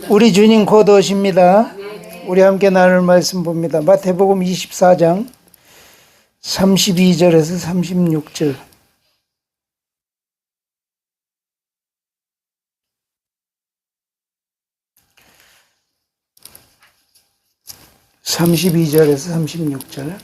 우리 주님 곧 오십니다. 우리 함께 나눌 말씀 봅니다. 마태복음 24장 32절에서 36절. (32절에서 36절)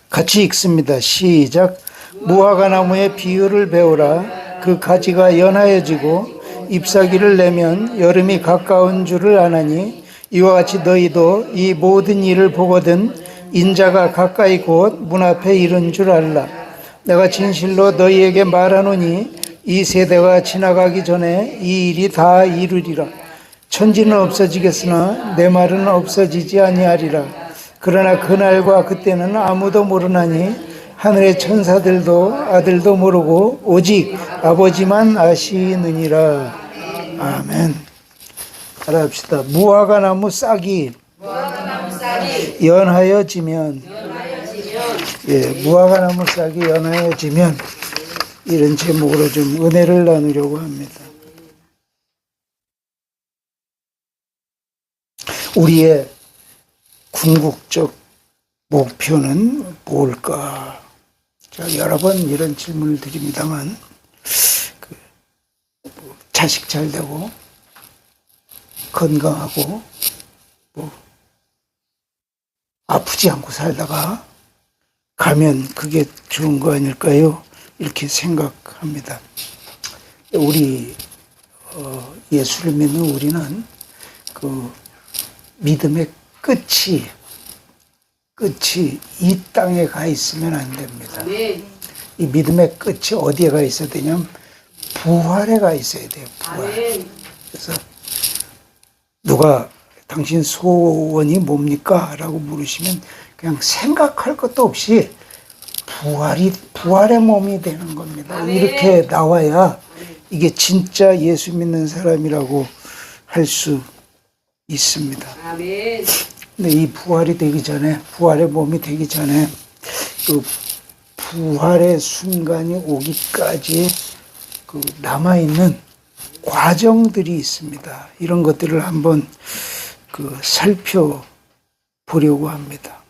같이 읽습니다. 시작. 무화과 나무의 비유를 배우라. 그 가지가 연하여지고 잎사귀를 내면 여름이 가까운 줄을 아나니 이와 같이 너희도 이 모든 일을 보거든 인자가 가까이 곧 문 앞에 이른 줄 알라. 내가 진실로 너희에게 말하노니 이 세대가 지나가기 전에 이 일이 다 이루리라. 천지는 없어지겠으나 내 말은 없어지지 아니하리라. 그러나 그날과 그때는 아무도 모르나니 하늘의 천사들도 아들도 모르고 오직 아버지만 아시느니라. 아멘. 따라합시다. 무화과 나무 싹이 연하여지면, 무화과 나무 싹이 연하여지면, 이런 제목으로 좀 은혜를 나누려고 합니다. 우리의 궁극적 목표는 뭘까? 제가 여러 번 이런 질문을 드립니다만, 자식 잘 되고, 건강하고, 아프지 않고 살다가 가면 그게 좋은 거 아닐까요? 이렇게 생각합니다. 우리 예수를 믿는 우리는 그 믿음의 끝이 이 땅에 가 있으면 안 됩니다. 이 믿음의 끝이 어디에 가 있어야 되냐면 부활에 가 있어야 돼요. 부활. 그래서 누가 당신 소원이 뭡니까? 라고 물으시면 그냥 생각할 것도 없이 부활의 몸이 되는 겁니다. 이렇게 나와야 이게 진짜 예수 믿는 사람이라고 할 수 있습니다. 근데 이 부활이 되기 전에, 부활의 몸이 되기 전에 그 부활의 순간이 오기까지 그 남아있는 과정들이 있습니다. 이런 것들을 한번 살펴보려고 합니다.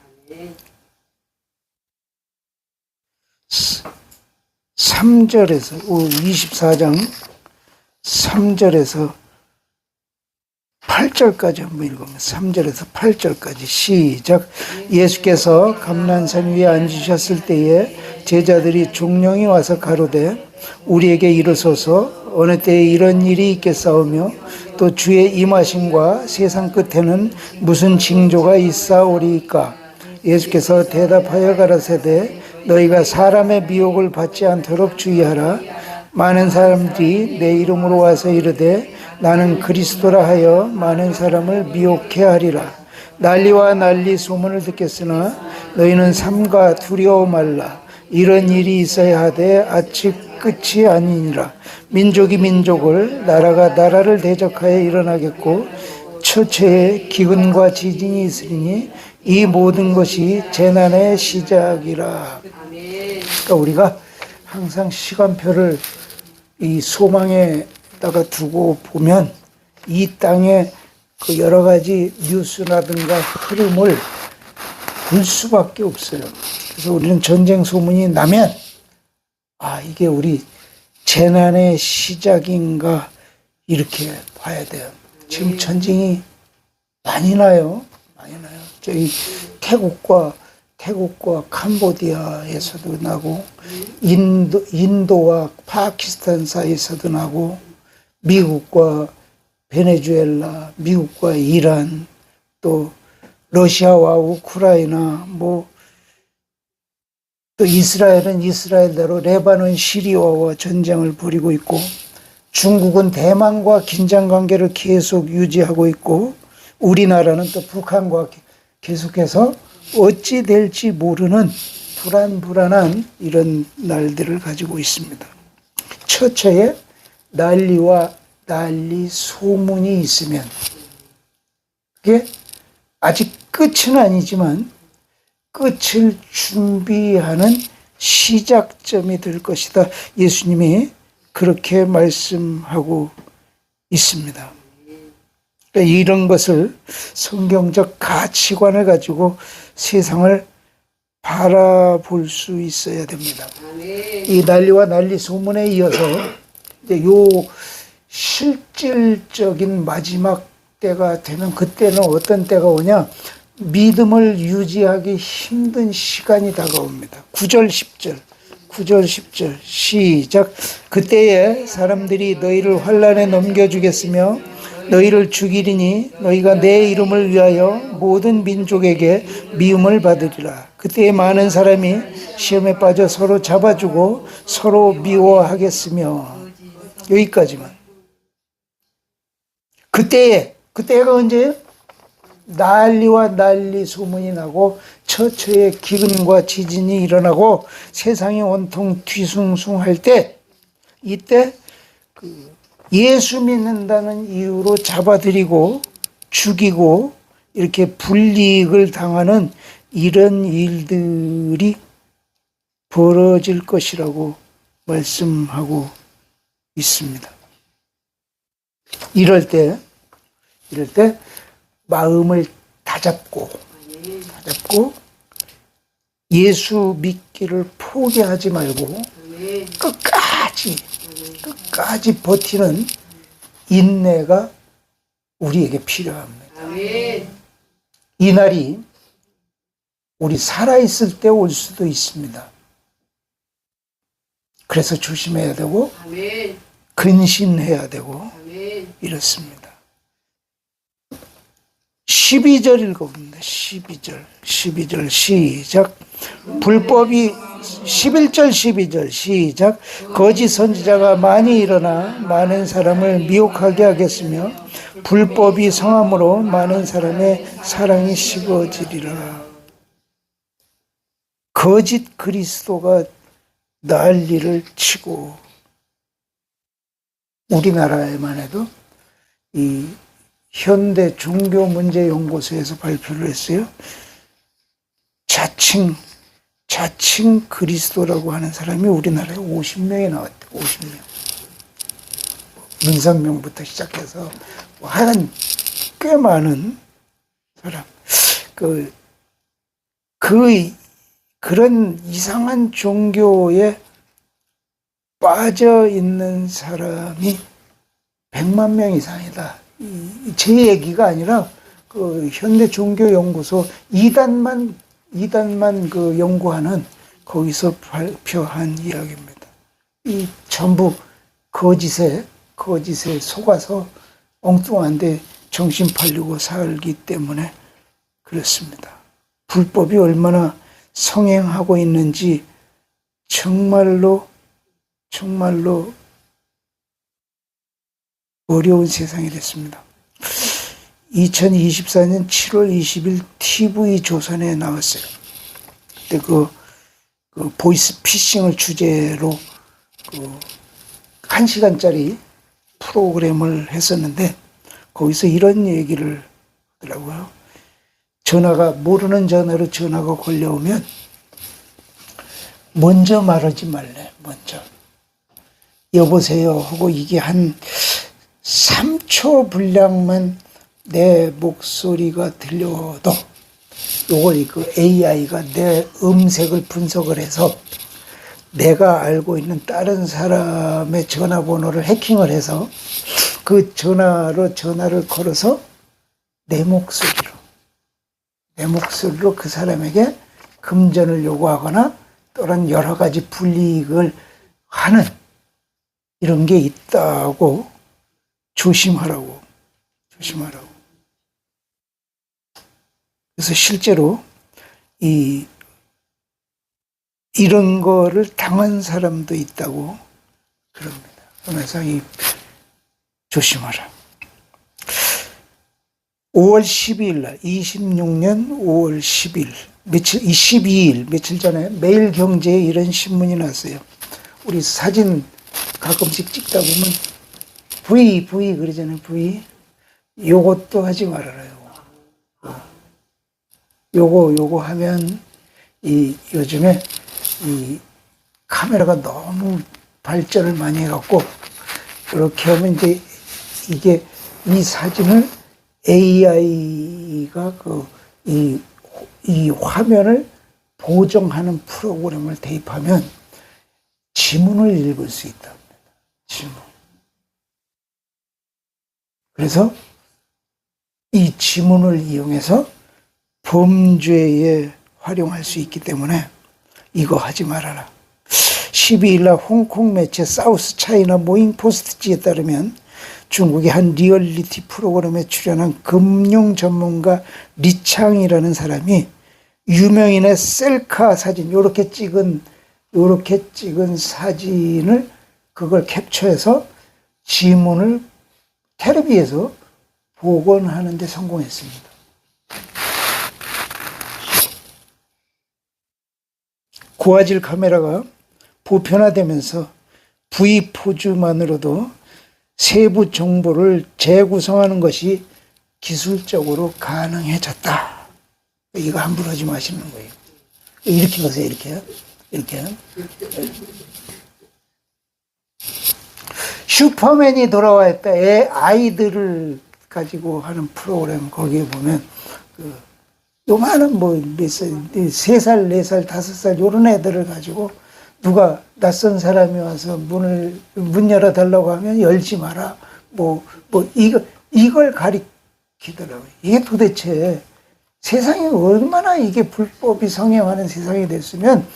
3절에서 24장 3절에서 8절까지 한번 읽으면 3절에서 8절까지 시작. 예수께서 감난산 위에 앉으셨을 때에 제자들이 종령이 와서 가로되 우리에게 이르소서 어느 때에 이런 일이 있겠사오며 또 주의 임하심과 세상 끝에는 무슨 징조가 있사오리이까. 예수께서 대답하여 가라사대 너희가 사람의 미혹을 받지 않도록 주의하라. 많은 사람들이 내 이름으로 와서 이르되 나는 그리스도라 하여 많은 사람을 미혹해 하리라. 난리와 난리 소문을 듣겠으나 너희는 삼가 두려워 말라. 이런 일이 있어야 하되 아직 끝이 아니니라. 민족이 민족을, 나라가 나라를 대적하여 일어나겠고 처처에 기근과 지진이 있으리니 이 모든 것이 재난의 시작이라. 그러니까 우리가 항상 시간표를 이 소망에다가 두고 보면 이 땅의 그 여러 가지 뉴스라든가 흐름을 볼 수밖에 없어요. 그래서 우리는 전쟁 소문이 나면 이게 우리 재난의 시작인가 이렇게 봐야 돼요. 지금 전쟁이 많이 나요. 저희 태국과 캄보디아에서도 나고 인도와 파키스탄 사이에서도 나고 미국과 베네수엘라, 미국과 이란, 또 러시아와 우크라이나, 또 이스라엘은 이스라엘대로 레바논, 시리아와 전쟁을 벌이고 있고 중국은 대만과 긴장 관계를 계속 유지하고 있고 우리나라는 또 북한과 계속해서 어찌 될지 모르는 불안한 이런 날들을 가지고 있습니다. 처처에 난리와 난리 소문이 있으면 그게 아직 끝은 아니지만 끝을 준비하는 시작점이 될 것이다. 예수님이 그렇게 말씀하고 있습니다. 그러니까 이런 것을 성경적 가치관을 가지고 세상을 바라볼 수 있어야 됩니다. 이 난리와 난리 소문에 이어서 이제 요 실질적인 마지막 때가 되면 그때는 어떤 때가 오냐? 믿음을 유지하기 힘든 시간이 다가옵니다. 9절 10절 9절 10절 시작. 그때에 사람들이 너희를 환난에 넘겨주겠으며 너희를 죽이리니 너희가 내 이름을 위하여 모든 민족에게 미움을 받으리라. 그때에 많은 사람이 시험에 빠져 서로 잡아주고 서로 미워하겠으며. 여기까지만. 그때가 언제예요? 난리와 난리 소문이 나고 처처에 기근과 지진이 일어나고 세상이 온통 뒤숭숭할 때, 이때 예수 믿는다는 이유로 잡아들이고 죽이고 이렇게 불이익을 당하는 이런 일들이 벌어질 것이라고 말씀하고 있습니다. 이럴 때 마음을 다잡고 예수 믿기를 포기하지 말고 끝까지 버티는 인내가 우리에게 필요합니다. 이 날이 우리 살아있을 때 올 수도 있습니다. 그래서 조심해야 되고 근신해야 되고 이렇습니다. 12절 읽어봅니다. 12절 시작. 불법이 11절 12절 시작. 거짓 선지자가 많이 일어나 많은 사람을 미혹하게 하겠으며 불법이 성함으로 많은 사람의 사랑이 식어지리라. 거짓 그리스도가 난리를 치고, 우리나라에만 해도 이 현대 종교문제연구소에서 발표를 했어요. 자칭 그리스도라고 하는 사람이 우리나라에 50명이 나왔대요. 50명. 문상명부터 시작해서 하여간 꽤 많은 사람. 그런 이상한 종교에 빠져 있는 사람이 100만 명 이상이다. 제 얘기가 아니라 그 현대 종교 연구소 2단만 그 연구하는 거기서 발표한 이야기입니다. 이 전부 거짓에 속아서 엉뚱한데 정신 팔리고 살기 때문에 그렇습니다. 불법이 얼마나 성행하고 있는지 정말로 어려운 세상이 됐습니다. 2024년 7월 20일 TV 조선에 나왔어요. 그때 그 보이스 피싱을 주제로 1시간짜리 프로그램을 했었는데 거기서 이런 얘기를 하더라고요. 모르는 전화로 전화가 걸려오면 먼저 말하지 말래. 먼저 여보세요 하고 이게 한 3초 분량만 내 목소리가 들려도 요걸 그 AI가 내 음색을 분석을 해서 내가 알고 있는 다른 사람의 전화번호를 해킹을 해서 그 전화를 걸어서 내 목소리로 그 사람에게 금전을 요구하거나 또는 여러 가지 불이익을 하는 이런 게 있다고 조심하라고. 그래서 실제로 이런 거를 당한 사람도 있다고 그럽니다. 그래서 조심하라. 5월 12일 날, 26년 5월 10일, 12일, 며칠 전에 매일경제에 이런 신문이 났어요. 우리 사진 가끔씩 찍다 보면 V 그러잖아요. V. 요것도 하지 말아라. 요거 하면 요즘에 이 카메라가 너무 발전을 많이 해갖고, 이렇게 하면 이제 이게 이 사진을 AI가 이 화면을 보정하는 프로그램을 대입하면 지문을 읽을 수 있답니다. 지문. 그래서 이 지문을 이용해서 범죄에 활용할 수 있기 때문에 이거 하지 말아라. 12일 날 홍콩 매체 사우스 차이나 모닝 포스트지에 따르면 중국의 한 리얼리티 프로그램에 출연한 금융 전문가 리창이라는 사람이 유명인의 셀카 사진, 요렇게 찍은 사진을 그걸 캡처해서 지문을 텔레비에서 복원하는 데 성공했습니다. 고화질 카메라가 보편화되면서 V포즈만으로도 세부 정보를 재구성하는 것이 기술적으로 가능해졌다. 이거 함부로 하지 마시는 거예요. 이렇게 보세요. 이렇게요. 이렇게. 슈퍼맨이 돌아왔다. 아이들을 가지고 하는 프로그램 거기에 보면 요만한 몇 살, 3살, 4살, 5살 요런 애들을 가지고 누가 낯선 사람이 와서 문 열어달라고 하면 열지 마라. 이걸 가리키더라고요. 이게 도대체 세상이 얼마나 이게 불법이 성행하는 세상이 됐으면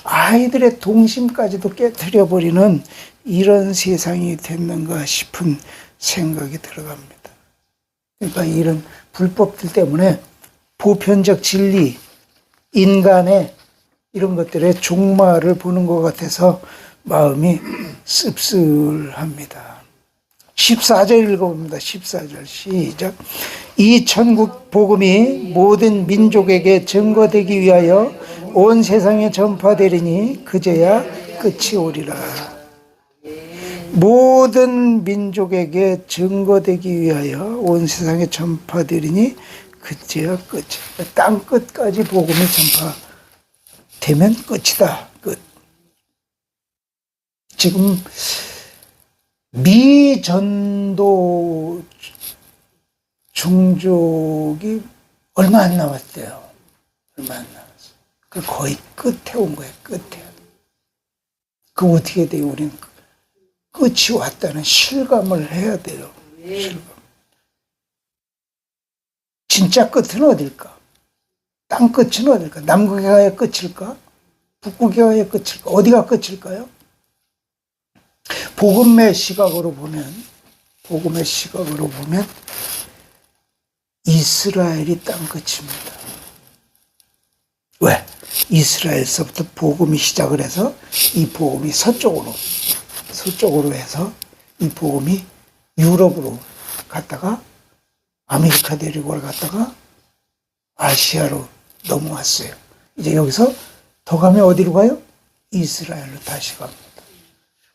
아이들의 동심까지도 깨트려버리는 이런 세상이 됐는가 싶은 생각이 들어갑니다. 그러니까 이런 불법들 때문에 보편적 진리, 인간의 이런 것들의 종말을 보는 것 같아서 마음이 씁쓸합니다. 14절 읽어봅니다. 14절 시작. 이 천국 복음이 모든 민족에게 증거되기 위하여 온 세상에 전파되리니 그제야 끝이 오리라. 모든 민족에게 증거되기 위하여 온 세상에 전파되리니 그제야 끝이. 땅 끝까지 복음이 전파되면 끝이다. 끝. 지금 미전도 종족이 얼마 안 남았대요. 얼마 안 남았어. 그 거의 끝에 온 거예요. 끝에. 그 어떻게 돼요? 우리는 끝이 왔다는 실감을 해야 돼요. 실감. 진짜 끝은 어딜까? 땅 끝은 어딜까? 남극에 가야 끝일까? 북극에 가야 끝일까? 어디가 끝일까요? 복음의 시각으로 보면 이스라엘이 땅 끝입니다. 왜? 이스라엘서부터 복음이 시작을 해서 이 복음이 서쪽으로 해서 이 복음이 유럽으로 갔다가 아메리카 대륙을 갔다가 아시아로 넘어왔어요. 이제 여기서 더 가면 어디로 가요? 이스라엘로 다시 갑니다.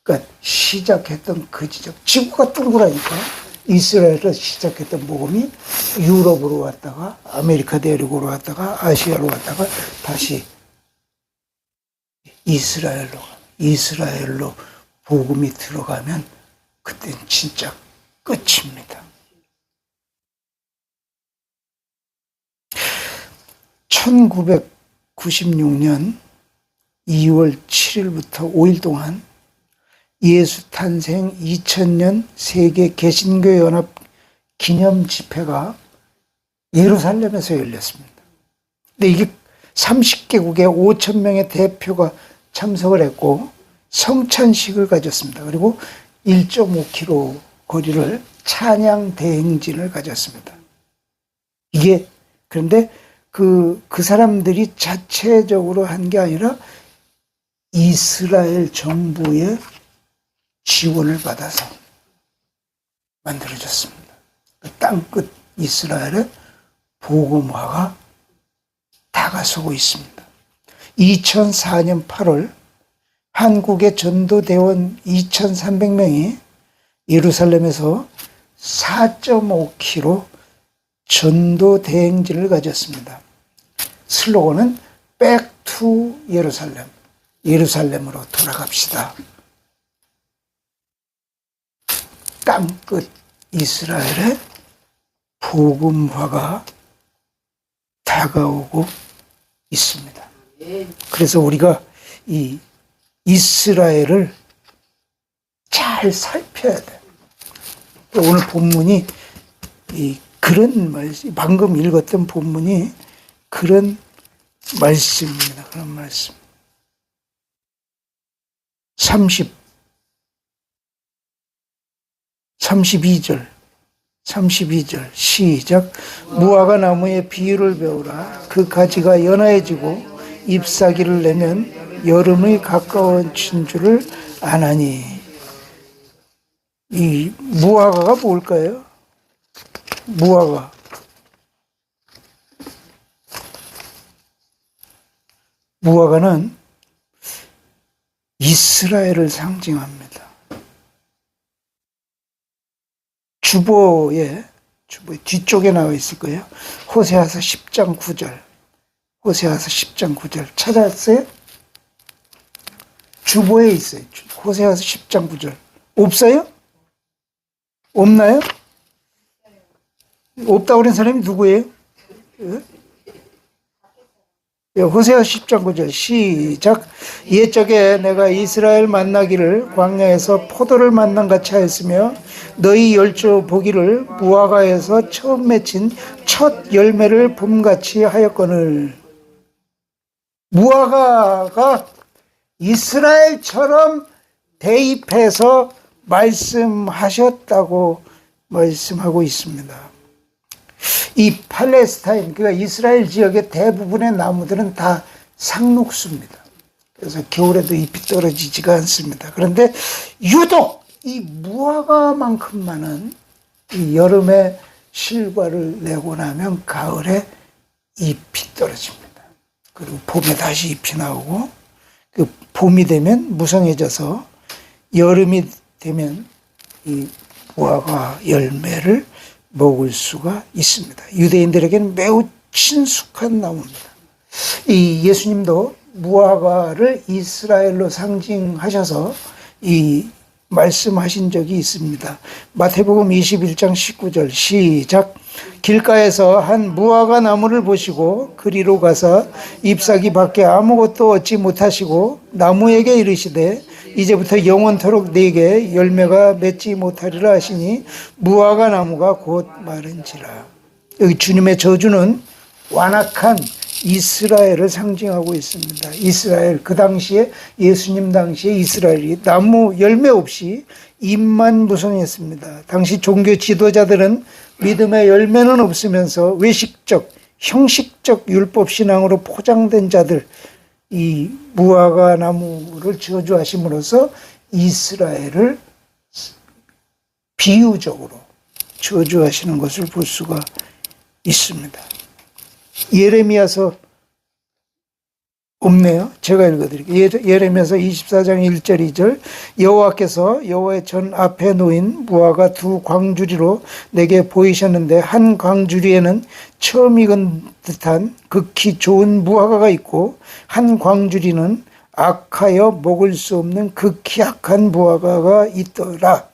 그러니까 시작했던 그 지점, 지구가 둥그라니까 이스라엘에서 시작했던 복음이 유럽으로 왔다가 아메리카 대륙으로 왔다가 아시아로 왔다가 다시 이스라엘로 복음이 들어가면 그땐 진짜 끝입니다. 1996년 2월 7일부터 5일 동안 예수 탄생 2000년 세계 개신교 연합 기념 집회가 예루살렘에서 열렸습니다. 근데 이게 30개국의 5,000명의 대표가 참석을 했고 성찬식을 가졌습니다. 그리고 1.5km 거리를 찬양 대행진을 가졌습니다. 이게 그런데 그 사람들이 자체적으로 한 게 아니라 이스라엘 정부의 지원을 받아서 만들어졌습니다. 땅끝 이스라엘의 복음화가 다가서고 있습니다. 2004년 8월 한국의 전도대원 2,300명이 예루살렘에서 4.5km 전도 대행진을 가졌습니다. 슬로건은 Back to 투 예루살렘, 예루살렘으로 돌아갑시다. 땅끝 이스라엘의 복음화가 다가오고 있습니다. 그래서 우리가 이 이스라엘을 잘 살펴야 돼. 오늘 본문이 그런 말씀, 방금 읽었던 본문이 그런 말씀입니다. 그런 말씀. 32절 시작. 무화과 나무의 비유를 배우라. 그 가지가 연하여지고 잎사귀를 내면 여름이 가까워진 줄을 아나니. 이 무화과가 뭘까요? 무화과는 이스라엘을 상징합니다. 주보의 뒤쪽에 나와 있을 거예요. 호세아서 10장 9절. 호세아서 10장 9절. 찾았어요? 주보에 있어요. 호세아서 10장 9절. 없어요? 없나요? 없다고 그런 사람이 누구예요? 호세아 10장 9절 시작. 옛적에 내가 이스라엘 만나기를 광야에서 포도를 만난 같이 하였으며 너희 열조 보기를 무화과에서 처음 맺힌 첫 열매를 봄같이 하였거늘. 무화과가 이스라엘처럼 대입해서 말씀하셨다고 말씀하고 있습니다. 이 팔레스타인, 그러니까 이스라엘 지역의 대부분의 나무들은 다 상록수입니다. 그래서 겨울에도 잎이 떨어지지가 않습니다. 그런데 유독 이 무화과만큼만은 이 여름에 실과를 내고 나면 가을에 잎이 떨어집니다. 그리고 봄에 다시 잎이 나오고, 그 봄이 되면 무성해져서 여름이 되면 이 무화과 열매를 먹을 수가 있습니다. 유대인들에게는 매우 친숙한 나무입니다. 이 예수님도 무화과를 이스라엘로 상징하셔서 이 말씀하신 적이 있습니다. 마태복음 21장 19절 시작. 길가에서 한 무화과 나무를 보시고 그리로 가서 잎사귀 밖에 아무것도 얻지 못하시고 나무에게 이르시되 이제부터 영원토록 네게 열매가 맺지 못하리라 하시니 무화과 나무가 곧 마른지라. 여기 주님의 저주는 완악한 이스라엘을 상징하고 있습니다. 이스라엘, 그 당시에 예수님 당시에 이스라엘이 나무 열매 없이 잎만 무성했습니다. 당시 종교 지도자들은 믿음의 열매는 없으면서 외식적, 형식적 율법 신앙으로 포장된 자들, 이 무화과 나무를 저주하심으로써 이스라엘을 비유적으로 저주하시는 것을 볼 수가 있습니다. 예레미야서 없네요. 제가 읽어드릴게요. 예레미야서 24장 1절 2절 여호와께서 여호와의 전 앞에 놓인 무화과 두 광주리로 내게 보이셨는데 한 광주리에는 처음 익은 듯한 극히 좋은 무화과가 있고 한 광주리는 악하여 먹을 수 없는 극히 악한 무화과가 있더라.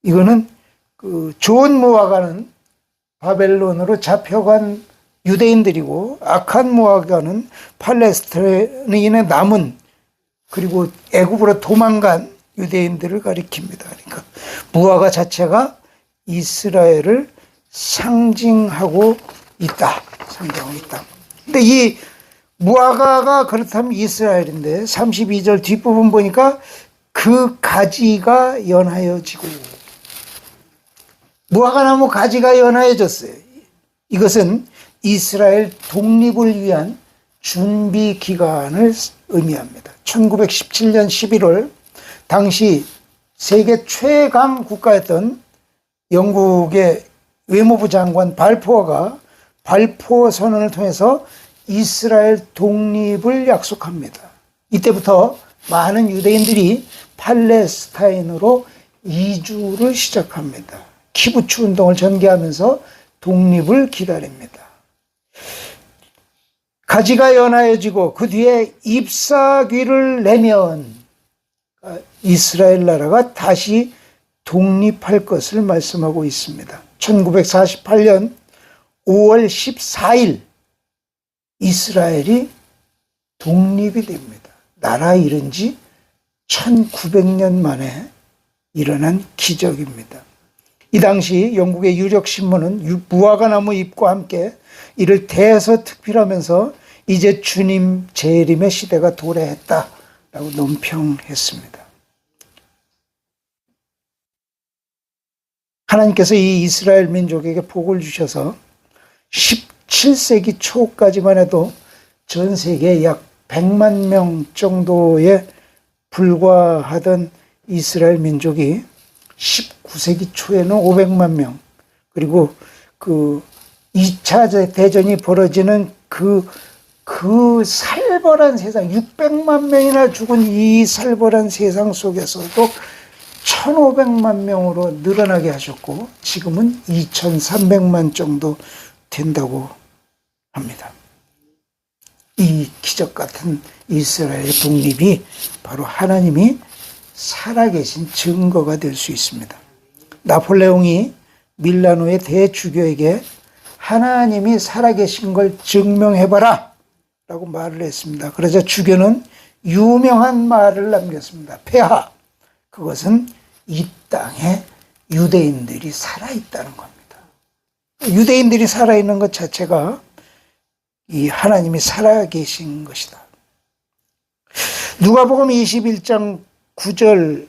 이거는 그 좋은 무화과는 바벨론으로 잡혀간 유대인들이고 악한 무화과는 팔레스타인에 남은 그리고 애굽으로 도망간 유대인들을 가리킵니다. 그러니까 무화과 자체가 이스라엘을 상징하고 있다. 근데 이 무화과가 그렇다면 이스라엘인데 32절 뒷부분 보니까 그 가지가 연하여지고 무화과 나무 가지가 연하여졌어요. 이것은 이스라엘 독립을 위한 준비 기간을 의미합니다. 1917년 11월 당시 세계 최강 국가였던 영국의 외무부 장관 발포어가 발포 선언을 통해서 이스라엘 독립을 약속합니다. 이때부터 많은 유대인들이 팔레스타인으로 이주를 시작합니다. 키부츠 운동을 전개하면서 독립을 기다립니다. 가지가 연하여지고 그 뒤에 잎사귀를 내면 이스라엘 나라가 다시 독립할 것을 말씀하고 있습니다. 1948년 5월 14일 이스라엘이 독립이 됩니다. 나라 이룬 지 1900년 만에 일어난 기적입니다. 이 당시 영국의 유력 신문은 무화과나무 잎과 함께 이를 대서특필하면서 이제 주님 재림의 시대가 도래했다라고 논평했습니다. 하나님께서 이 이스라엘 민족에게 복을 주셔서 17세기 초까지만 해도 전 세계에 약 100만 명 정도에 불과하던 이스라엘 민족이 19세기 초에는 500만 명, 그리고 그 2차 대전이 벌어지는 그 살벌한 세상, 600만 명이나 죽은 이 살벌한 세상 속에서도 1,500만 명으로 늘어나게 하셨고 지금은 2,300만 정도 된다고 합니다. 이 기적 같은 이스라엘의 독립이 바로 하나님이 살아계신 증거가 될 수 있습니다. 나폴레옹이 밀라노의 대주교에게 하나님이 살아계신 걸 증명해봐라 라고 말을 했습니다. 그러자 주교는 유명한 말을 남겼습니다. 폐하, 그것은 이 땅에 유대인들이 살아있다는 겁니다. 유대인들이 살아있는 것 자체가 이 하나님이 살아계신 것이다. 누가복음 21장 9절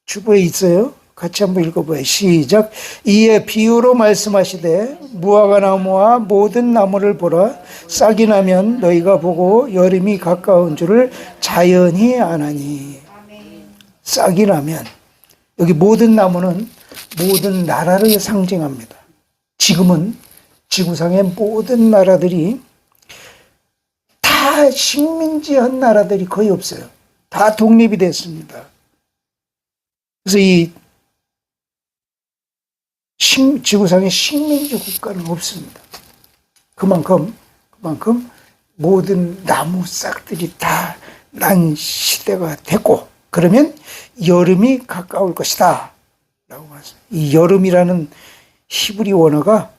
주보에 있어요. 같이 한번 읽어봐요. 시작. 이에 비유로 말씀하시되 무화과나무와 모든 나무를 보라. 싹이 나면 너희가 보고 여름이 가까운 줄을 자연히 아나니. 싹이 나면, 여기 모든 나무는 모든 나라를 상징합니다. 지금은 지구상의 모든 나라들이 다 식민지한 나라들이 거의 없어요. 다 독립이 됐습니다. 그래서 이 지구상에 식민지 국가는 없습니다. 그만큼 모든 나무 싹들이 다 난 시대가 됐고, 그러면 여름이 가까울 것이다 라고 말씀합니다. 이 여름이라는 히브리 원어가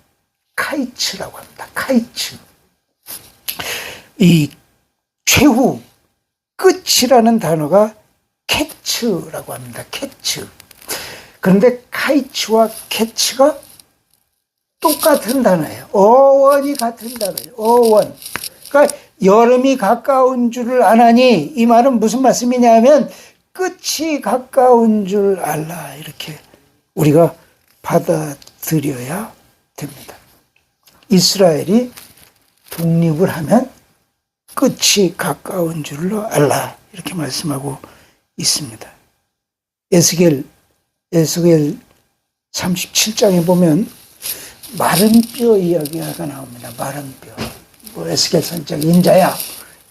카이츠라고 합니다. 카이츠. 이 최후, 끝이라는 단어가 캐츠라고 합니다. 캐츠. 그런데 카이츠와 캐츠가 똑같은 단어예요. 어원이 같은 단어예요. 어원. 그러니까 여름이 가까운 줄을 아나니, 이 말은 무슨 말씀이냐면 끝이 가까운 줄 알라, 이렇게 우리가 받아들여야 됩니다. 이스라엘이 독립을 하면 끝이 가까운 줄로 알라, 이렇게 말씀하고 있습니다. 에스겔 37장에 보면 마른 뼈 이야기가 나옵니다. 마른 뼈. 에스겔 선장, 인자야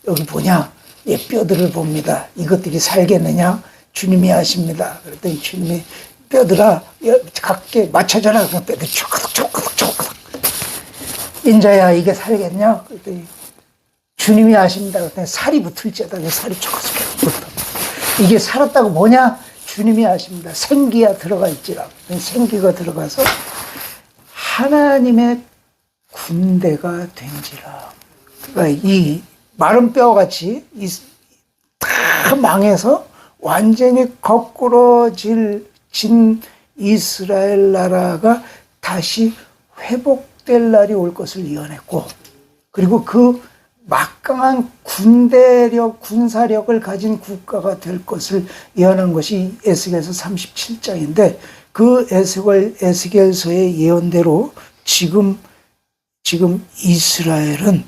여기 보냐? 이 뼈들을 봅니다. 이것들이 살겠느냐? 주님이 아십니다. 그랬더니 주님이 뼈들아 각게 맞춰져라. 뼈들 초크덕 인자야 이게 살겠냐? 그랬더니 주님이 아십니다. 그랬더니 살이 붙을지어다. 살이 초크덕 붙어. 이게 살았다고 뭐냐? 주님이 아십니다. 생기가 들어가 있지라. 생기가 들어가서 하나님의 군대가 된지라. 그러니까 이 마른 뼈와 같이 다 망해서 완전히 거꾸러진 이스라엘 나라가 다시 회복될 날이 올 것을 예언했고, 그리고 그 막강한 군사력을 가진 국가가 될 것을 예언한 것이 에스겔서 37장인데, 그 에스겔서의 예언대로 지금 이스라엘은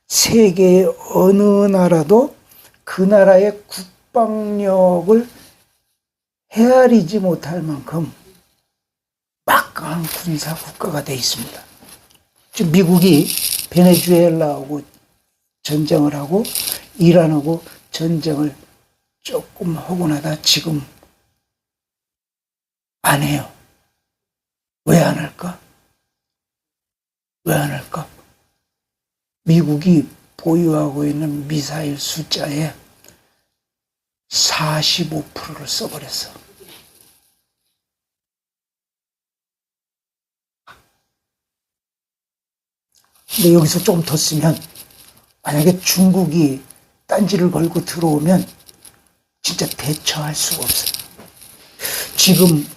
세계의 어느 나라도 그 나라의 국방력을 헤아리지 못할 만큼 막강한 군사 국가가 되어 있습니다. 지금 미국이 베네수엘라하고 전쟁을 하고 이란하고 전쟁을 조금 하고 나다 지금 안 해요. 왜 안 할까? 왜 안 할까? 미국이 보유하고 있는 미사일 숫자의 45%를 써버렸어. 근데 여기서 조금 더 쓰면 만약에 중국이 딴지를 걸고 들어오면 진짜 대처할 수가 없어요.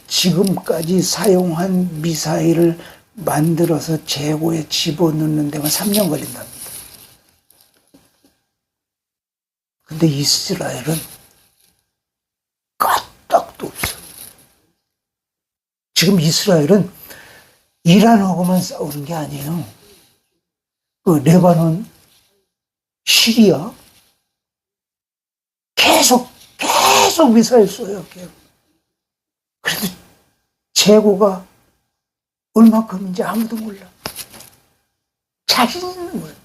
지금까지 사용한 미사일을 만들어서 재고에 집어넣는 데만 3년 걸린답니다. 근데 이스라엘은 까딱도 없어. 지금 이스라엘은 이란하고만 싸우는 게 아니에요. 그 레바논, 시리아 계속 미사일 쏘요. 그래도 재고가 얼마큼인지 아무도 몰라. 자신 있는 거예요.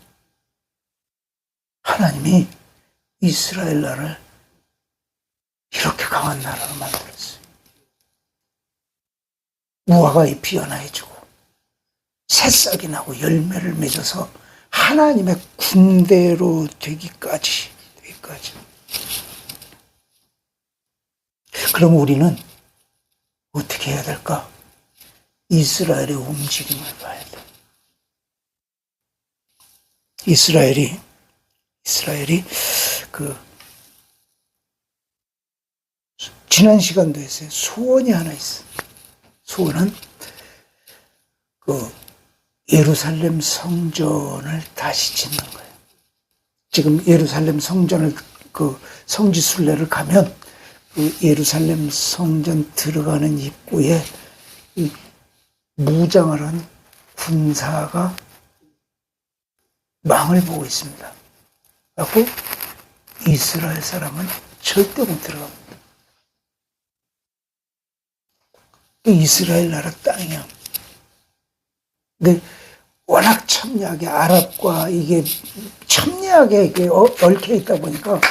하나님이 이스라엘 나라를 이렇게 강한 나라로 만들었어요. 무화과 잎이 연화해지고 새싹이 나고 열매를 맺어서 하나님의 군대로 되기까지. 그럼 우리는 어떻게 해야 될까? 이스라엘의 움직임을 봐야 돼. 이스라엘이 지난 시간도 했어요. 소원이 하나 있어. 소원은 예루살렘 성전을 다시 짓는 거예요. 지금 예루살렘 성전을 성지 순례를 가면 예루살렘 성전 들어가는 입구에 무장을 한 군사가 망을 보고 있습니다. 그래서 이스라엘 사람은 절대 못 들어갑니다. 이스라엘 나라 땅이야. 근데 워낙 첨예하게 아랍과 이게 첨예하게 얽혀 있다 보니까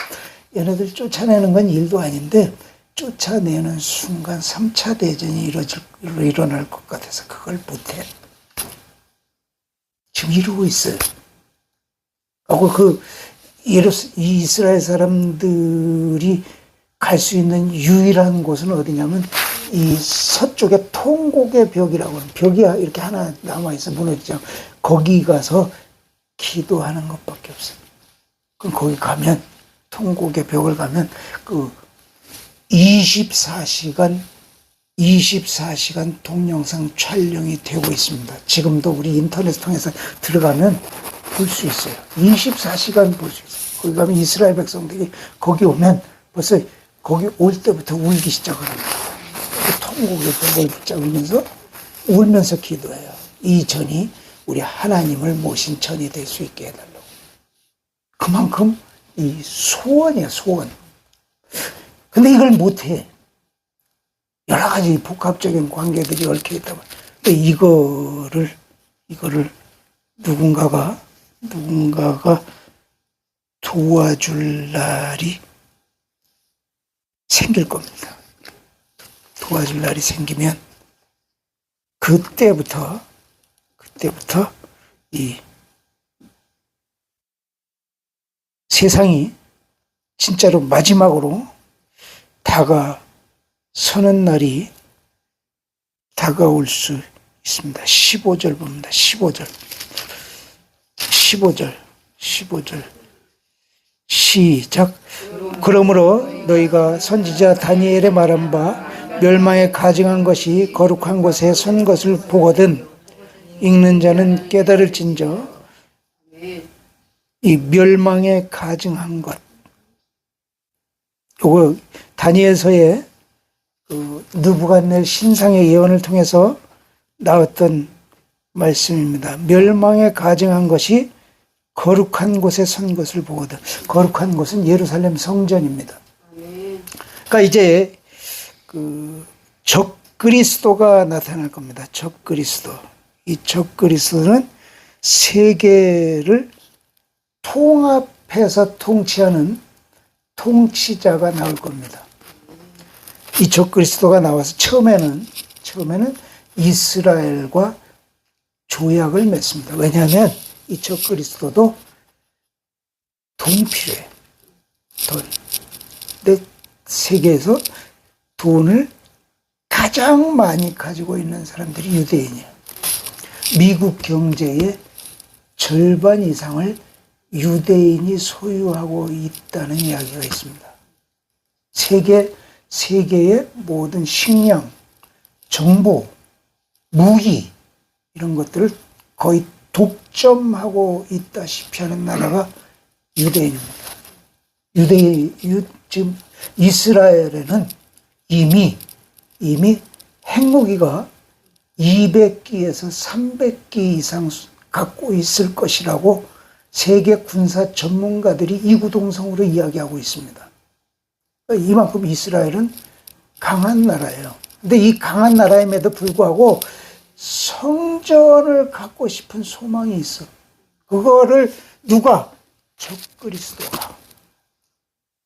얘네들 쫓아내는 건 일도 아닌데 쫓아내는 순간 3차 대전이 일어날 것 같아서 그걸 못해. 지금 이러고 있어요. 하고 이스라엘 사람들이 갈 수 있는 유일한 곳은 어디냐면 이 서쪽에 통곡의 벽이라고 하는 벽이 이렇게 하나 남아있어 무너지죠. 거기 가서 기도하는 것밖에 없어요. 그럼 거기 가면 통곡의 벽을 가면 24시간 동영상 촬영이 되고 있습니다. 지금도 우리 인터넷 통해서 들어가면 볼 수 있어요. 24시간 볼 수 있어요. 거기 가면 이스라엘 백성들이 거기 오면 벌써 거기 올 때부터 울기 시작을 합니다. 통곡의 벽을 붙잡으면서 울면서 기도해요. 이 전이 우리 하나님을 모신 전이 될 수 있게 해달라고. 그만큼 이 소원이야, 소원. 근데 이걸 못해. 여러 가지 복합적인 관계들이 얽혀 있다 보니. 근데 이거를 누군가가 도와줄 날이 생길 겁니다. 도와줄 날이 생기면 그때부터 이 세상이 진짜로 마지막으로 다가서는 날이 다가올 수 있습니다. 15절 봅니다. 15절 시작. 그러므로 너희가 선지자 다니엘의 말한 바 멸망에 가증한 것이 거룩한 곳에 선 것을 보거든 읽는 자는 깨달을진저. 이 멸망에 가증한 것, 요거 다니엘서의 느부갓네살 신상의 예언을 통해서 나왔던 말씀입니다. 멸망에 가증한 것이 거룩한 곳에 선 것을 보거든. 거룩한 곳은 예루살렘 성전입니다. 그러니까 이제 적그리스도가 나타날 겁니다. 적그리스도. 이 적그리스도는 세계를 통합해서 통치하는 통치자가 나올 겁니다. 이 적그리스도가 나와서 처음에는 이스라엘과 조약을 맺습니다. 왜냐하면 이 적그리스도도 돈이 필요해. 돈. 근데 세계에서 돈을 가장 많이 가지고 있는 사람들이 유대인이에요. 미국 경제의 절반 이상을 유대인이 소유하고 있다는 이야기가 있습니다. 세계의 모든 식량, 정보, 무기 이런 것들을 거의 독점하고 있다시피 하는 나라가 유대인입니다. 지금 이스라엘에는 이미 핵무기가 200기에서 300기 이상 갖고 있을 것이라고 세계 군사 전문가들이 이구동성으로 이야기하고 있습니다. 이만큼 이스라엘은 강한 나라예요. 근데 이 강한 나라임에도 불구하고 성전을 갖고 싶은 소망이 있어. 그거를 누가? 적그리스도가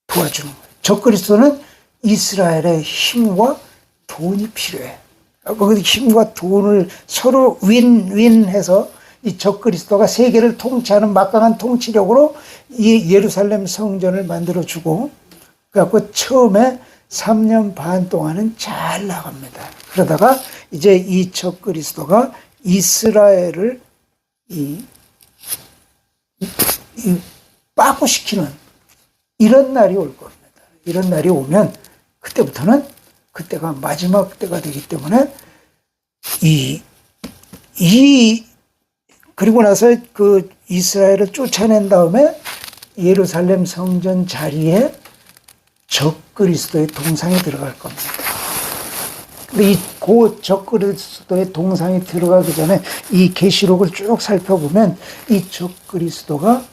도와주는 거예요. 적그리스도는 이스라엘의 힘과 돈이 필요해. 그 힘과 돈을 서로 윈윈해서 이 적그리스도가 세계를 통치하는 막강한 통치력으로 이 예루살렘 성전을 만들어주고, 그래갖고 처음에 3년 반 동안은 잘 나갑니다. 그러다가 이제 이 적그리스도가 이스라엘을 빠꾸시키는 이런 날이 올 겁니다. 이런 날이 오면 그때가 마지막 때가 되기 때문에 그리고 나서 그 이스라엘을 쫓아낸 다음에 예루살렘 성전 자리에 적그리스도의 동상이 들어갈 겁니다. 근데 그 적그리스도의 동상이 들어가기 전에 이 계시록을 쭉 살펴보면 이 적그리스도가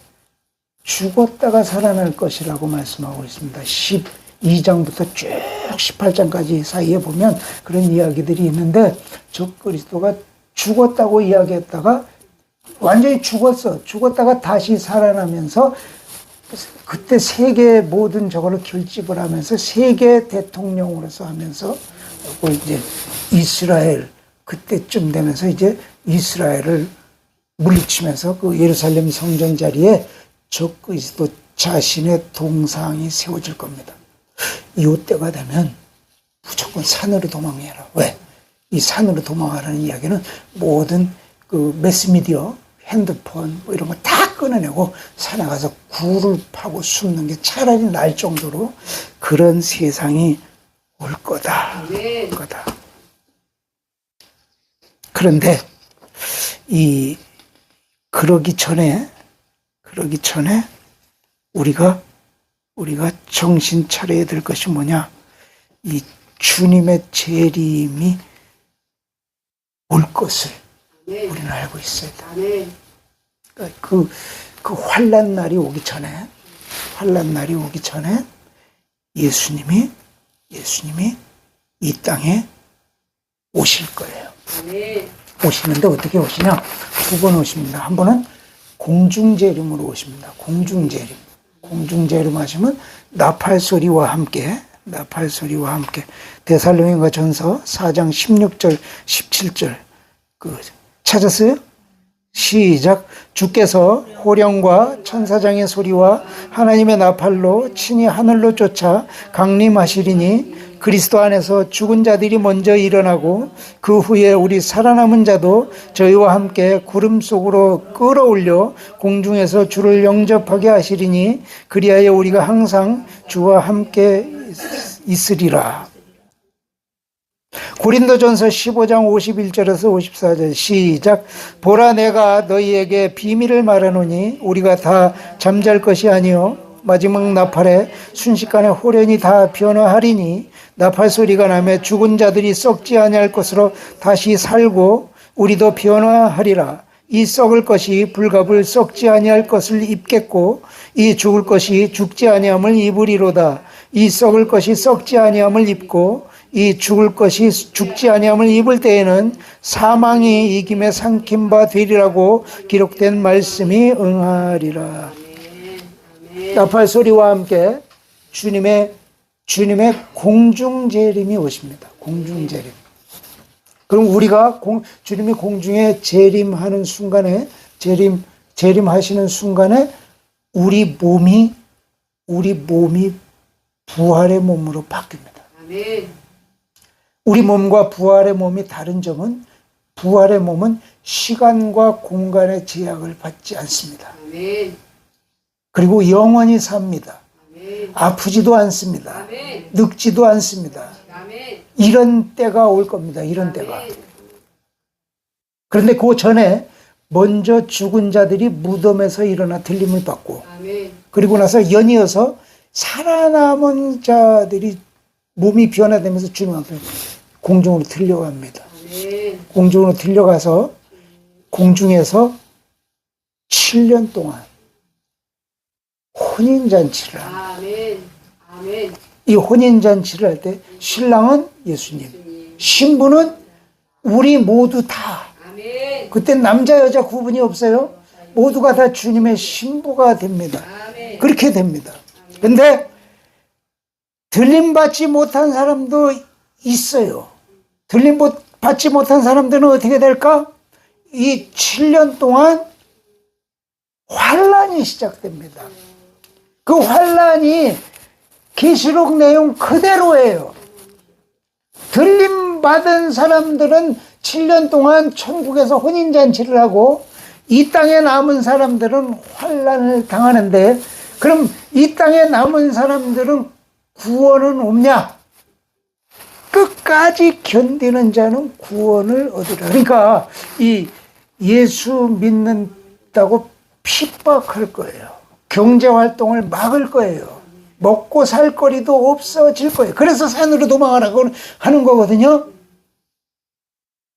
죽었다가 살아날 것이라고 말씀하고 있습니다. 12장부터 쭉 18장까지 사이에 보면 그런 이야기들이 있는데, 적그리스도가 죽었다고 이야기했다가 완전히 죽었다가 다시 살아나면서 그때 세계 모든 저거를 결집을 하면서 세계 대통령으로서 하면서 이제 이스라엘 그때쯤 되면서 이제 이스라엘을 물리치면서 그 예루살렘 성전 자리에 적그리스도 자신의 동상이 세워질 겁니다. 이때가 되면 무조건 산으로 도망해라. 왜? 이 산으로 도망하라는 이야기는 모든 그 매스미디어, 핸드폰 뭐 이런 거 다 끊어내고 산에 가서 굴을 파고 숨는 게 차라리 날 정도로 그런 세상이 올 거다. 올 거다. 그런데 그러기 전에 우리가 정신 차려야 될 것이 뭐냐? 이 주님의 재림이 올 것을 우리는 알고 있어야 돼. 그 환난 날이 오기 전에 예수님이 이 땅에 오실 거예요. 오시는데 어떻게 오시냐? 두 번 오십니다. 한 번은 공중재림으로 오십니다. 공중재림 하시면 나팔 소리와 함께 데살로니가 전서 4장 16절 17절 찾았어요? 시작. 주께서 호령과 천사장의 소리와 하나님의 나팔로 친히 하늘로 쫓아 강림하시리니 그리스도 안에서 죽은 자들이 먼저 일어나고 그 후에 우리 살아남은 자도 저희와 함께 구름 속으로 끌어올려 공중에서 주를 영접하게 하시리니 그리하여 우리가 항상 주와 함께 있으리라. 고린도전서 15장 51절에서 54절 시작. 보라, 내가 너희에게 비밀을 말하노니 우리가 다 잠잘 것이 아니요 마지막 나팔에 순식간에 호련히 다 변화하리니 나팔 소리가 나며 죽은 자들이 썩지 아니할 것으로 다시 살고 우리도 변화하리라. 이 썩을 것이 불갑을 썩지 아니할 것을 입겠고 이 죽을 것이 죽지 아니함을 입으리로다. 이 썩을 것이 썩지 아니함을 입고 이 죽을 것이 죽지 아니함을 입을 때에는 사망이 이김에 삼킨 바 되리라고 기록된 말씀이 응하리라. 나팔 소리와 함께 주님의 공중재림이 오십니다. 공중재림. 그럼 우리가 주님이 공중에 재림하는 순간에 재림하시는 순간에 우리 몸이 부활의 몸으로 바뀝니다. 아멘. 우리 몸과 부활의 몸이 다른 점은 부활의 몸은 시간과 공간의 제약을 받지 않습니다. 아멘. 그리고 영원히 삽니다. 아멘. 아프지도 않습니다. 아멘. 늙지도 않습니다. 아멘. 이런 때가 올 겁니다. 이런 때가. 그런데 그 전에 먼저 죽은 자들이 무덤에서 일어나 들림을 받고, 아멘. 그리고 나서 연이어서 살아남은 자들이 몸이 변화되면서 주님 앞에 공중으로 들려갑니다. 아멘. 공중으로 들려가서 공중에서 7년 동안 혼인잔치를 합니다. 아멘. 아멘. 이 혼인잔치를 할 때 신랑은 예수님, 신부는 우리 모두 다, 아멘. 그때 남자 여자 구분이 없어요. 모두가 다 주님의 신부가 됩니다. 아멘. 그렇게 됩니다. 근데 들림받지 못한 사람도 있어요. 들림받지 못한 사람들은 어떻게 될까? 이 7년 동안 환란이 시작됩니다. 그 환란이 계시록 내용 그대로예요. 들림받은 사람들은 7년 동안 천국에서 혼인잔치를 하고, 이 땅에 남은 사람들은 환란을 당하는데, 그럼 이 땅에 남은 사람들은 구원은 없냐? 끝까지 견디는 자는 구원을 얻으라. 그러니까 이 예수 믿는다고 핍박할 거예요. 경제활동을 막을 거예요. 먹고 살 거리도 없어질 거예요. 그래서 산으로 도망하라고 하는 거거든요.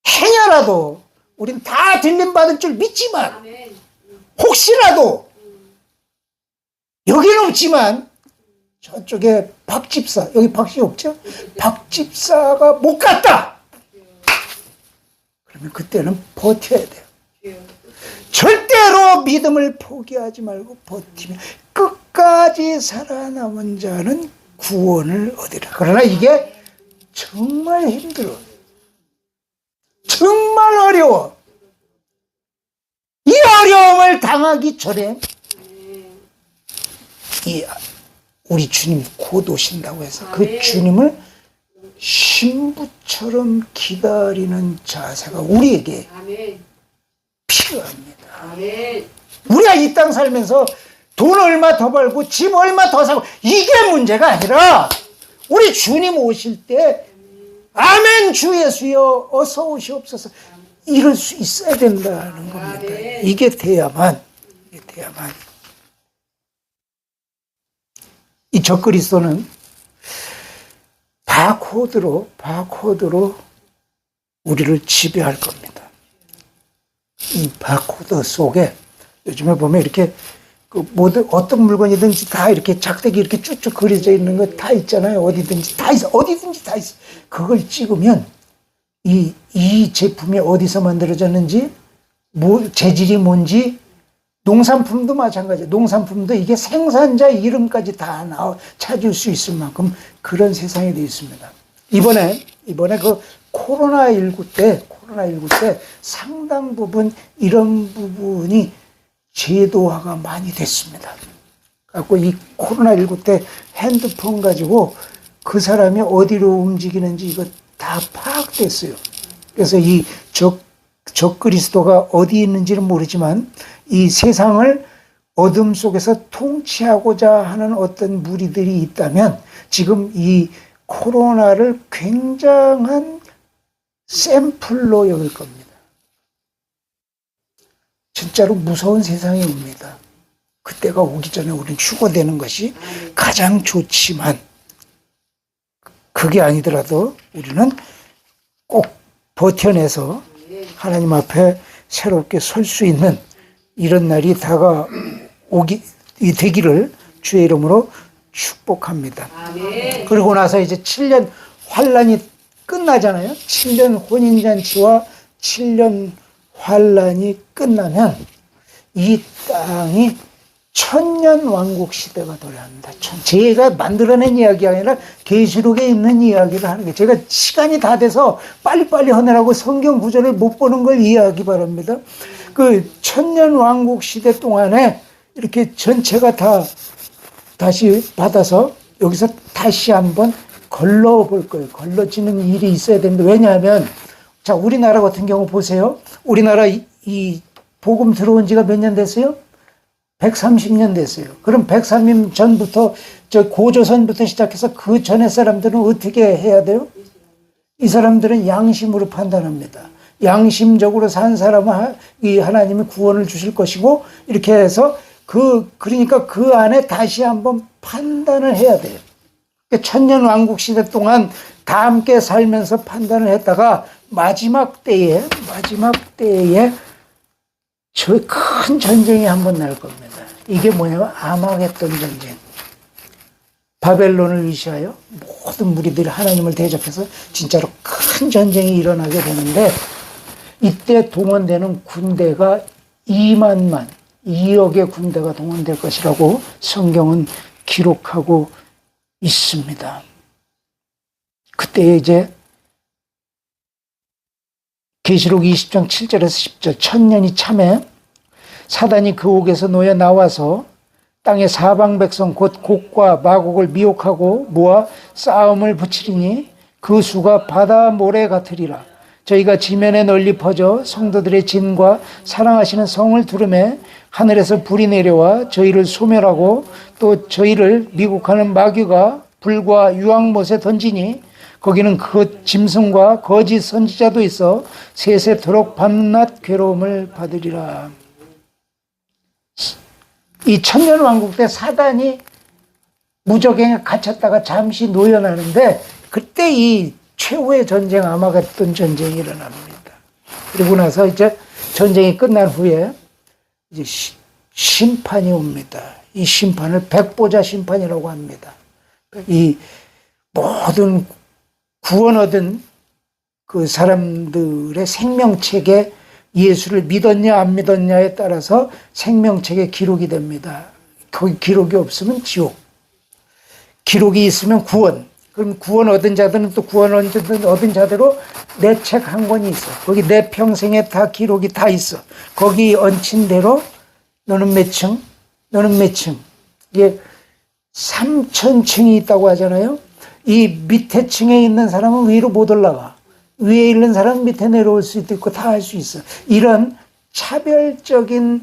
행여라도 우린 다 들림받을 줄 믿지만, 아멘. 혹시라도 여기는 없지만 저쪽에 박 집사, 여기 박씨 없죠? 박 집사가 못 갔다! 그러면 그때는 버텨야 돼요. 절대로 믿음을 포기하지 말고 버티면 끝까지 살아남은 자는 구원을 얻으리라. 그러나 이게 정말 힘들어. 정말 어려워. 이 어려움을 당하기 전에 우리 주님이 곧 오신다고 해서 그 주님을 신부처럼 기다리는 자세가 우리에게 아멘. 필요합니다. 아멘. 우리가 이 땅 살면서 돈 얼마 더 벌고 집 얼마 더 사고 이게 문제가 아니라 우리 주님 오실 때 아멘 주 예수여 어서 오시옵소서 이럴 수 있어야 된다는 겁니다. 이게 돼야만 이 적그리스도는 바코드로 우리를 지배할 겁니다. 이 바코드 속에 요즘에 보면 이렇게 그 모든 어떤 물건이든지 다 이렇게 작대기 이렇게 쭉쭉 그려져 있는 거 다 있잖아요. 어디든지 다 있어. 그걸 찍으면 이 제품이 어디서 만들어졌는지, 재질이 뭔지, 농산품도 마찬가지예요. 농산품도 이게 생산자 이름까지 다 찾을 수 있을 만큼 그런 세상이 되어 있습니다. 이번에 그 코로나19 때 상당 부분 이런 부분이 제도화가 많이 됐습니다. 갖고 이 코로나19 때 핸드폰 가지고 그 사람이 어디로 움직이는지 이거 다 파악됐어요. 그래서 이 적그리스도가 어디 있는지는 모르지만 이 세상을 어둠 속에서 통치하고자 하는 어떤 무리들이 있다면 지금 이 코로나를 굉장한 샘플로 여길 겁니다. 진짜로 무서운 세상이 옵니다. 그때가 오기 전에 우리는 휴거되는 것이 가장 좋지만 그게 아니더라도 우리는 꼭 버텨내서 하나님 앞에 새롭게 설 수 있는 이런 날이 되기를 주의 이름으로 축복합니다. 아멘. 그리고 나서 이제 7년 환란이 끝나잖아요. 7년 혼인잔치와 7년 환란이 끝나면 이 땅이 천년 왕국 시대가 도래합니다. 제가 만들어낸 이야기가 아니라 계시록에 있는 이야기를 하는 게, 제가 시간이 다 돼서 빨리빨리 하느라고 성경 구절을 못 보는 걸 이해하기 바랍니다. 그 천년 왕국 시대 동안에 이렇게 전체가 다 다시 받아서 여기서 다시 한번 걸러 볼 거예요. 걸러지는 일이 있어야 되는데, 왜냐하면 자, 우리나라 같은 경우 보세요. 우리나라 이 복음 들어온 지가 몇 년 됐어요? 130년 됐어요. 그럼 103년 전부터, 저 고조선부터 시작해서 그 전에 사람들은 어떻게 해야 돼요? 이 사람들은 양심으로 판단합니다. 양심적으로 산 사람은 이 하나님이 구원을 주실 것이고, 이렇게 해서 그러니까 그 안에 다시 한번 판단을 해야 돼요. 천년 왕국 시대 동안 다 함께 살면서 판단을 했다가 마지막 때에 저 큰 전쟁이 한번 날 겁니다. 이게 뭐냐면 아마겟돈 전쟁. 바벨론을 위시하여 모든 무리들이 하나님을 대적해서 진짜로 큰 전쟁이 일어나게 되는데, 이때 동원되는 군대가 2억의 군대가 동원될 것이라고 성경은 기록하고 있습니다. 그때 이제 계시록 20장 7절에서 10절, 천년이 참에 사단이 그 옥에서 놓여 나와서 땅의 사방 백성 곧 곡과 마곡을 미혹하고 모아 싸움을 붙이리니 그 수가 바다 모래 같으리라. 저희가 지면에 널리 퍼져 성도들의 진과 사랑하시는 성을 두르매 하늘에서 불이 내려와 저희를 소멸하고 또 저희를 미국하는 마귀가 불과 유황못에 던지니 거기는 그 짐승과 거짓 선지자도 있어 세세토록 밤낮 괴로움을 받으리라. 이 천년왕국 때 사단이 무적행에 갇혔다가 잠시 노연하는데, 그때 이 최후의 전쟁, 아마겟돈 전쟁이 일어납니다. 그리고 나서 이제 전쟁이 끝난 후에 이제 심판이 옵니다. 이 심판을 백보자 심판이라고 합니다. 이 모든 구원 얻은 그 사람들의 생명책에 예수를 믿었냐 안 믿었냐에 따라서 생명책에 기록이 됩니다. 거기 기록이 없으면 지옥, 기록이 있으면 구원. 그럼 구원 얻은 자들은 또 구원 얻은 자대로 내 책 한 권이 있어. 거기 내 평생에 다 기록이 다 있어. 거기 얹힌 대로 너는 몇 층? 너는 몇 층? 이게 3,000층이 있다고 하잖아요. 이 밑에 층에 있는 사람은 위로 못 올라가. 위에 있는 사람은 밑에 내려올 수도 있고 다 할 수 있어. 이런 차별적인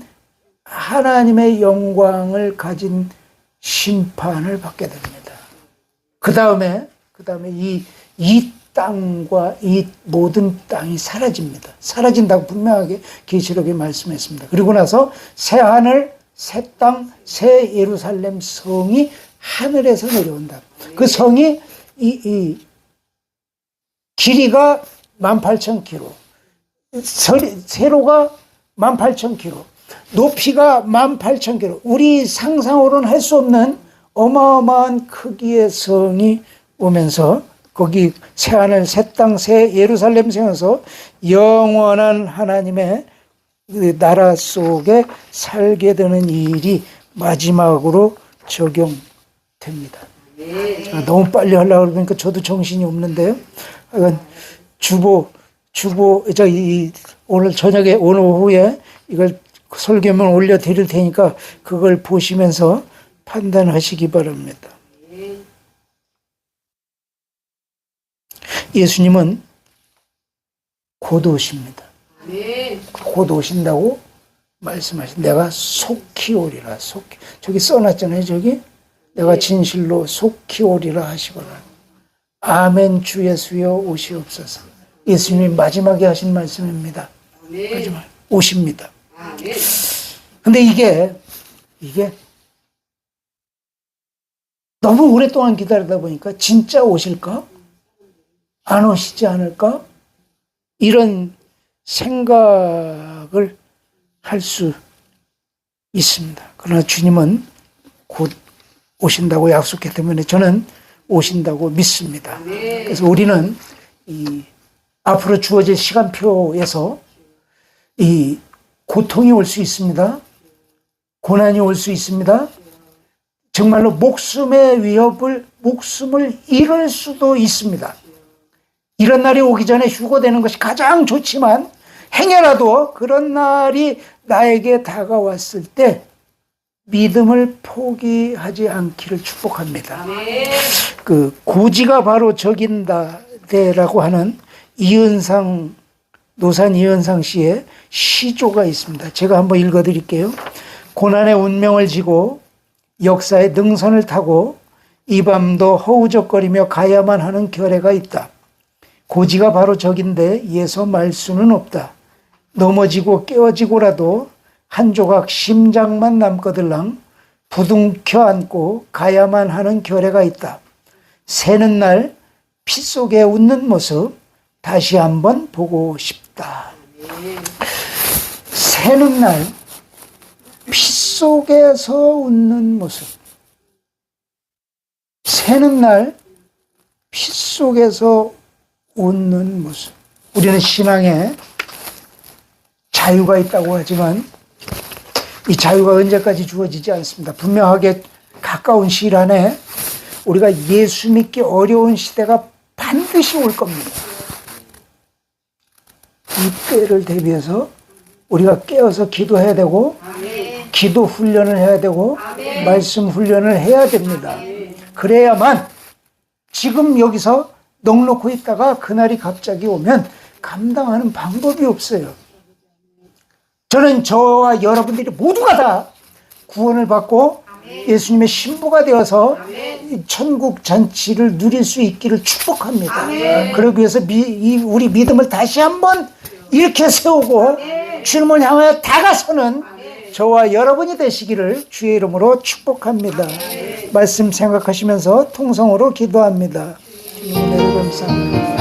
하나님의 영광을 가진 심판을 받게 됩니다. 그 다음에 이 땅과 이 모든 땅이 사라집니다. 사라진다고 분명하게 계시록에 말씀했습니다. 그리고 나서 새 하늘, 새 땅, 새 예루살렘 성이 하늘에서 내려온다. 그 성이 이 길이가 18,000km, 세로가 18,000km, 높이가 18,000km. 우리 상상으로는 할 수 없는 어마어마한 크기의 성이 오면서 거기 새하늘, 새 땅, 새 예루살렘 세워서 영원한 하나님의 나라 속에 살게 되는 일이 마지막으로 적용됩니다. 너무 빨리 하려고 그러니까 저도 정신이 없는데요. 오늘 저녁에, 오늘 오후에 이걸 설교문 올려드릴 테니까 그걸 보시면서 판단하시기 바랍니다. 예수님은 곧 오십니다. 곧 오신다고 말씀하신, 내가 속히 오리라. 속히. 저기 써놨잖아요. 저기 내가 진실로 속히 오리라 하시거라. 아멘. 주 예수여 오시옵소서. 예수님이 마지막에 하신 말씀입니다. 마지막 오십니다. 근데 이게 너무 오랫동안 기다리다 보니까 진짜 오실까? 안 오시지 않을까? 이런 생각을 할 수 있습니다. 그러나 주님은 곧 오신다고 약속했기 때문에 저는 오신다고 믿습니다. 그래서 우리는 이 앞으로 주어질 시간표에서 이 고통이 올 수 있습니다. 고난이 올 수 있습니다. 정말로 목숨을 잃을 수도 있습니다. 이런 날이 오기 전에 휴거되는 것이 가장 좋지만, 행여라도 그런 날이 나에게 다가왔을 때 믿음을 포기하지 않기를 축복합니다. 아멘. 그 고지가 바로 적인다라고 하는 이은상 노산 이은상 씨의 시조가 있습니다. 제가 한번 읽어드릴게요. 고난의 운명을 지고 역사의 능선을 타고 이 밤도 허우적거리며 가야만 하는 결례가 있다. 고지가 바로 적인데 이에서 말 수는 없다. 넘어지고 깨어지고라도 한 조각 심장만 남거들랑 부둥켜 안고 가야만 하는 결례가 있다. 새는 날 피 속에 웃는 모습 다시 한번 보고 싶다. 새는 날 피 속에서 웃는 모습. 새는 날 피 속에서 웃는 모습. 우리는 신앙에 자유가 있다고 하지만 이 자유가 언제까지 주어지지 않습니다. 분명하게 가까운 시일 안에 우리가 예수 믿기 어려운 시대가 반드시 올 겁니다. 이 때를 대비해서 우리가 깨어서 기도해야 되고 기도 훈련을 해야 되고 말씀 훈련을 해야 됩니다. 그래야만 지금 여기서 넋놓고 있다가 그날이 갑자기 오면 감당하는 방법이 없어요. 저는 저와 여러분들이 모두가 다 구원을 받고 예수님의 신부가 되어서 천국 잔치를 누릴 수 있기를 축복합니다. 그러기 위해서 우리 믿음을 다시 한번 일으켜 세우고 주님을 향하여 다가서는 저와 여러분이 되시기를 주의 이름으로 축복합니다. 말씀 생각하시면서 통성으로 기도합니다. 주님 은혜를 감사합니다.